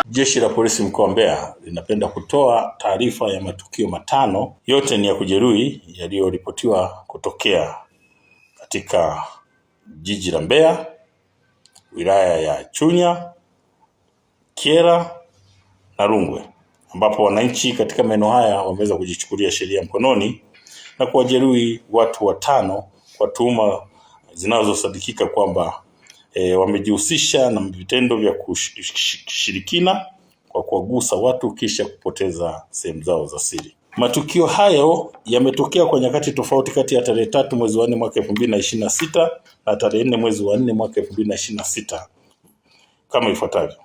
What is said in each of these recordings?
Jeshi la Polisi mkoa wa Mbeya linapenda kutoa taarifa ya matukio matano, yote ni ya kujeruhi yaliyoripotiwa kutokea katika jiji la Mbeya, wilaya ya Chunya, Kyela na Rungwe, ambapo wananchi katika maeneo haya wameweza kujichukulia sheria mkononi na kuwajeruhi watu watano kwa tuhuma zinazosadikika kwamba wamejihusisha na vitendo vya kushirikina kwa kuwagusa watu kisha kupoteza sehemu zao za siri. Matukio hayo yametokea kwa nyakati tofauti kati ya tarehe 3 mwezi wa 4 mwaka 2026 na tarehe 4 mwezi wa 4 mwaka 2026 kama ifuatavyo.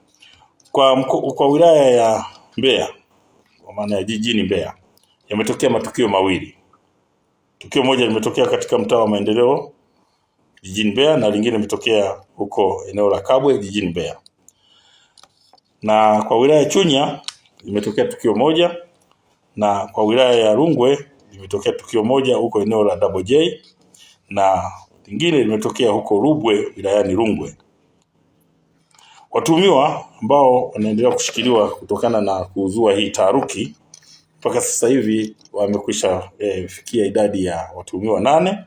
Kwa wilaya ya Mbeya, kwa maana ya jijini Mbeya, yametokea matukio mawili. Tukio moja limetokea katika mtaa wa Maendeleo jijini Mbeya na lingine limetokea huko eneo la Kabwe jijini Mbeya. Na kwa wilaya ya Chunya limetokea tukio moja, na kwa wilaya ya Rungwe limetokea tukio moja huko eneo la Double J, na lingine limetokea huko Rubwe wilayani Rungwe. Watuhumiwa ambao wanaendelea kushikiliwa kutokana na kuzua hii taharuki, mpaka sasa hivi wamekwisha fikia idadi ya watuhumiwa 8,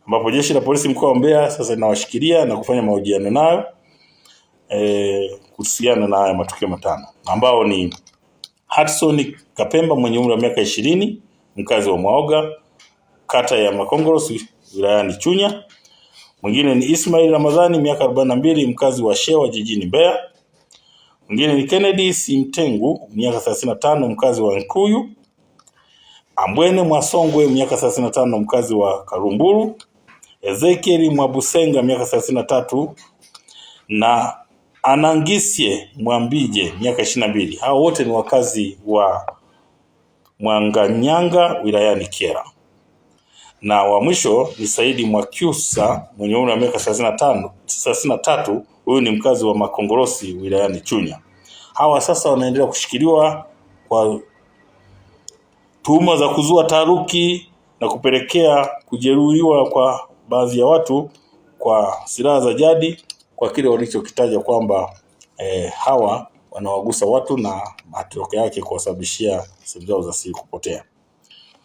ambapo Jeshi la Polisi mkoa wa Mbeya sasa linawashikilia na kufanya mahojiano nayo kuhusiana na haya matukio matano, ambao ni Hudson Kapemba mwenye umri wa miaka 20, mkazi wa Mwaoga, kata ya Makongorosi wilayani Chunya. Mwingine ni Ismail Ramadhani miaka 42, mkazi wa Shewa jijini Mbeya. Mwingine ni Kennedy Simtengu miaka 35, mkazi wa Nkuyu. Ambwene Mwasongwe miaka 35, mkazi wa Karumburu. Ezekiel Mwabusenga miaka 33 na Anangisye Mwambije miaka 22. Hao wote ni wakazi wa Mwanganyanga wilayani Kyela. Na wa mwisho ni Saidi Mwakyusa mwenye umri wa miaka 33, huyu ni mkazi wa Makongorosi wilayani Chunya. Hawa sasa wanaendelea kushikiliwa kwa tuhuma za kuzua taharuki na kupelekea kujeruhiwa kwa baadhi ya watu kwa silaha za jadi, kwa kile walichokitaja kwamba hawa wanawagusa watu na matokeo yake kuwasababishia sehemu zao za siri kupotea.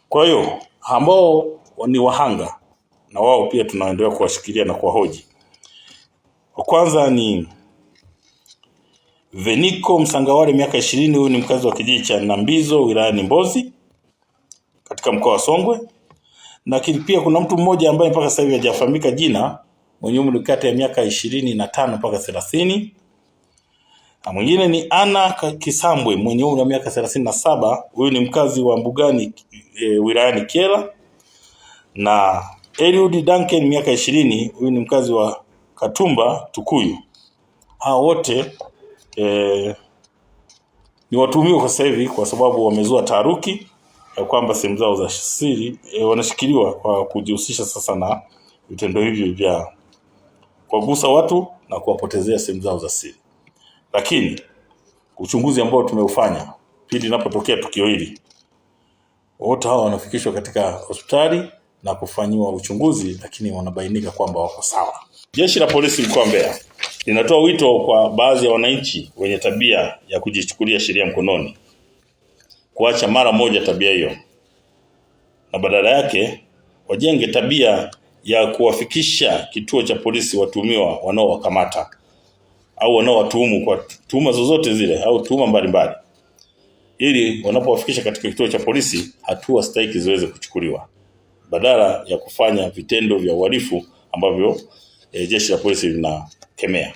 Kwa hiyo ambao ni wahanga na wao pia tunaendelea kuwashikilia na kuwahoji. Wa kwanza ni Veniko Msangawale miaka 20, huyu ni mkazi wa kijiji cha Nambizo wilayani Mbozi katika mkoa wa Songwe. Na pia kuna mtu mmoja ambaye mpaka sasa hivi hajafahamika jina, mwenye umri kati ya miaka 25 mpaka 30. Na mwingine ni Ana Kisambwe mwenye umri wa miaka 37, huyu ni mkazi wa Mbugani wilayani Kyela. Na Eliud Duncan miaka 20, huyu ni mkazi wa Katumba Tukuyu. Hao wote ni watuhumiwa kwa sasa hivi kwa sababu wamezua taharuki ya kwamba sehemu zao za siri wanashikiliwa kwa kujihusisha sasa na vitendo hivi vya kuwagusa watu na kuwapotezea sehemu zao za siri. Lakini uchunguzi ambao tumeufanya pindi linapotokea tukio hili, wote hao wanafikishwa katika hospitali na kufanyiwa uchunguzi, lakini wanabainika kwamba wako sawa. Jeshi la Polisi mkoa wa Mbeya linatoa wito kwa baadhi ya wananchi wenye tabia ya kujichukulia sheria mkononi kuacha mara moja tabia hiyo, na badala yake wajenge tabia ya kuwafikisha kituo cha polisi watuhumiwa wanaowakamata au wanaowatuhumu kwa tuhuma zozote zile au tuhuma mbalimbali, ili wanapowafikisha katika kituo cha polisi hatua stahiki ziweze kuchukuliwa, badala ya kufanya vitendo vya uhalifu ambavyo Jeshi la Polisi linakemea.